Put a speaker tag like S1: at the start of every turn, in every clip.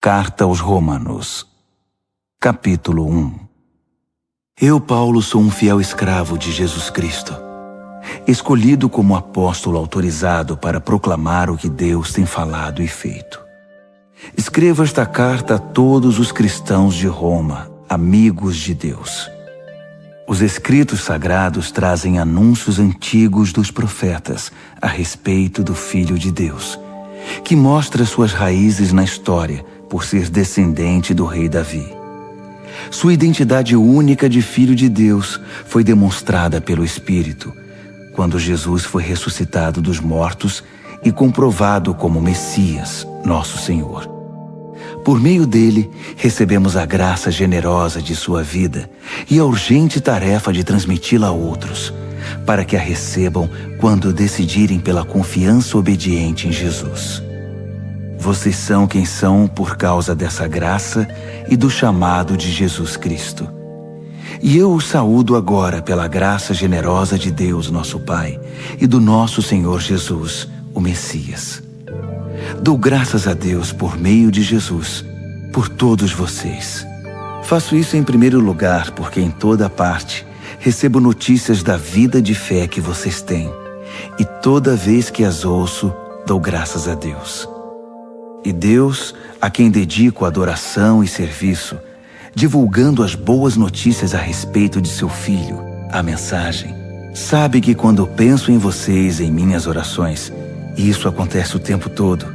S1: Carta aos Romanos, capítulo 1. Eu, Paulo, sou um fiel escravo de Jesus Cristo, escolhido como apóstolo autorizado para proclamar o que Deus tem falado e feito. Escrevo esta carta a todos os cristãos de Roma, amigos de Deus. Os escritos sagrados trazem anúncios antigos dos profetas a respeito do Filho de Deus, que mostra suas raízes na história por ser descendente do rei Davi. Sua identidade única de Filho de Deus foi demonstrada pelo Espírito, quando Jesus foi ressuscitado dos mortos e comprovado como Messias, nosso Senhor. Por meio dele, recebemos a graça generosa de sua vida e a urgente tarefa de transmiti-la a outros, para que a recebam quando decidirem pela confiança obediente em Jesus. Vocês são quem são por causa dessa graça e do chamado de Jesus Cristo. E eu os saúdo agora pela graça generosa de Deus, nosso Pai, e do nosso Senhor Jesus, o Messias. Dou graças a Deus por meio de Jesus, por todos vocês. Faço isso em primeiro lugar porque em toda parte recebo notícias da vida de fé que vocês têm, e toda vez que as ouço, dou graças a Deus. E Deus, a quem dedico adoração e serviço, divulgando as boas notícias a respeito de seu Filho, a mensagem, sabe que quando penso em vocês em minhas orações, e isso acontece o tempo todo,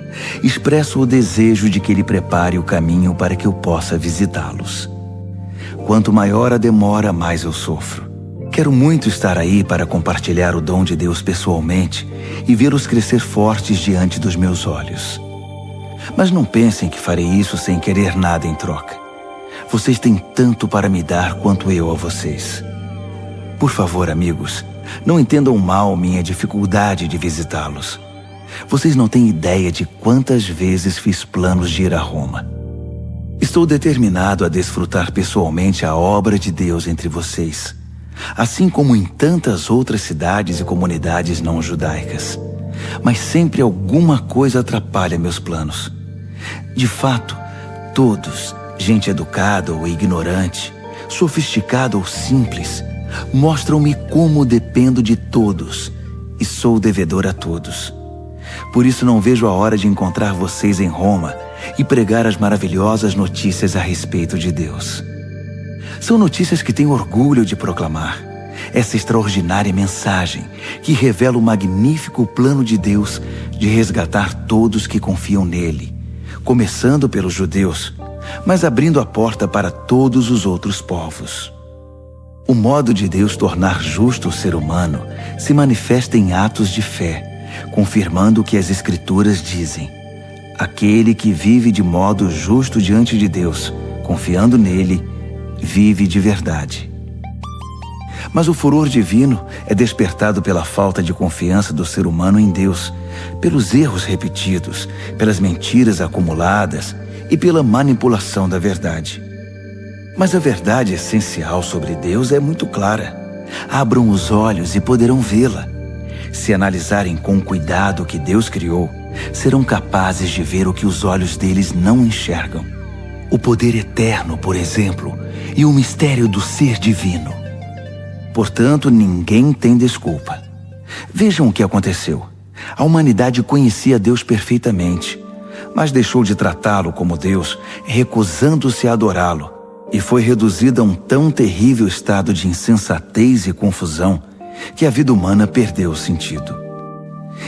S1: expresso o desejo de que Ele prepare o caminho para que eu possa visitá-los. Quanto maior a demora, mais eu sofro. Quero muito estar aí para compartilhar o dom de Deus pessoalmente e vê-los crescer fortes diante dos meus olhos. Mas não pensem que farei isso sem querer nada em troca. Vocês têm tanto para me dar quanto eu a vocês. Por favor, amigos, não entendam mal minha dificuldade de visitá-los. Vocês não têm ideia de quantas vezes fiz planos de ir a Roma. Estou determinado a desfrutar pessoalmente a obra de Deus entre vocês, assim como em tantas outras cidades e comunidades não judaicas. Mas sempre alguma coisa atrapalha meus planos. De fato, todos, gente educada ou ignorante, sofisticada ou simples, mostram-me como dependo de todos e sou devedor a todos. Por isso não vejo a hora de encontrar vocês em Roma e pregar as maravilhosas notícias a respeito de Deus. São notícias que tenho orgulho de proclamar. Essa extraordinária mensagem que revela o magnífico plano de Deus de resgatar todos que confiam nele, começando pelos judeus, mas abrindo a porta para todos os outros povos. O modo de Deus tornar justo o ser humano se manifesta em atos de fé, confirmando o que as Escrituras dizem. Aquele que vive de modo justo diante de Deus, confiando nele, vive de verdade. Mas o furor divino é despertado pela falta de confiança do ser humano em Deus, pelos erros repetidos, pelas mentiras acumuladas e pela manipulação da verdade. Mas a verdade essencial sobre Deus é muito clara. Abram os olhos e poderão vê-la. Se analisarem com cuidado o que Deus criou, serão capazes de ver o que os olhos deles não enxergam. O poder eterno, por exemplo, e o mistério do ser divino. Portanto, ninguém tem desculpa. Vejam o que aconteceu. A humanidade conhecia Deus perfeitamente, mas deixou de tratá-lo como Deus, recusando-se a adorá-lo, e foi reduzida a um tão terrível estado de insensatez e confusão que a vida humana perdeu o sentido.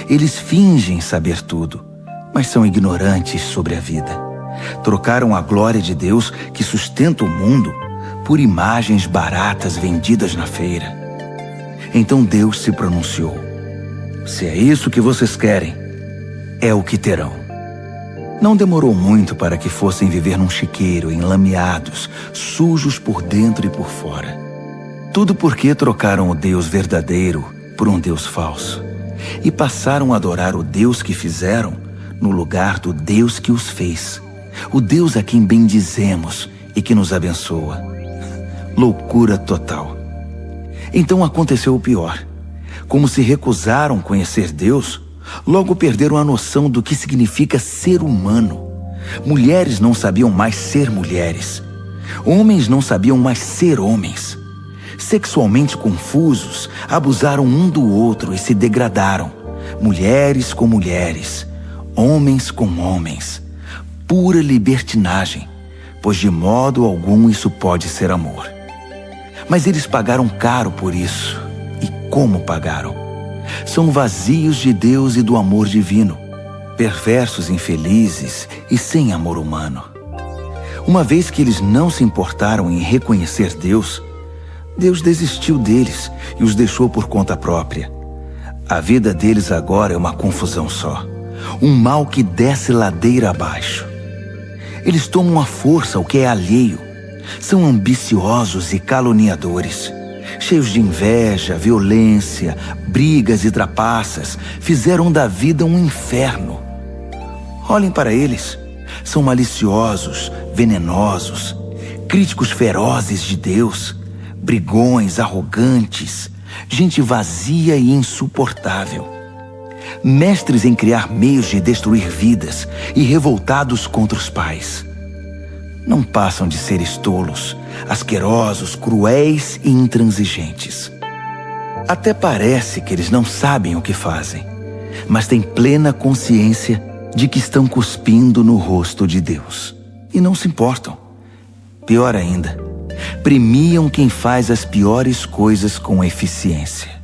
S1: Eles fingem saber tudo, mas são ignorantes sobre a vida. Trocaram a glória de Deus que sustenta o mundo por imagens baratas vendidas na feira. Então Deus se pronunciou: se é isso que vocês querem, é o que terão. Não demorou muito para que fossem viver num chiqueiro, enlameados, sujos por dentro e por fora. Tudo porque trocaram o Deus verdadeiro por um Deus falso e passaram a adorar o Deus que fizeram no lugar do Deus que os fez, o Deus a quem bendizemos e que nos abençoa. Loucura total. Então aconteceu o pior. Como se recusaram conhecer Deus, logo perderam a noção do que significa ser humano, Mulheres não sabiam mais ser mulheres. Homens não sabiam mais ser homens. Sexualmente confusos, abusaram um do outro e se degradaram. Mulheres com mulheres, homens com homens. Pura libertinagem, pois de modo algum isso pode ser amor. Mas eles pagaram caro por isso. E como pagaram? São vazios de Deus e do amor divino, perversos, infelizes e sem amor humano. Uma vez que eles não se importaram em reconhecer Deus, Deus desistiu deles e os deixou por conta própria. A vida deles agora é uma confusão só, um mal que desce ladeira abaixo. Eles tomam à força o que é alheio, são ambiciosos e caluniadores, cheios de inveja, violência, brigas e trapaças, fizeram da vida um inferno. Olhem para eles, são maliciosos, venenosos, críticos ferozes de Deus, brigões, arrogantes, gente vazia e insuportável. Mestres em criar meios de destruir vidas e revoltados contra os pais. Não passam de seres tolos, asquerosos, cruéis e intransigentes. Até parece que eles não sabem o que fazem, mas têm plena consciência de que estão cuspindo no rosto de Deus. E não se importam. Pior ainda, premiam quem faz as piores coisas com eficiência.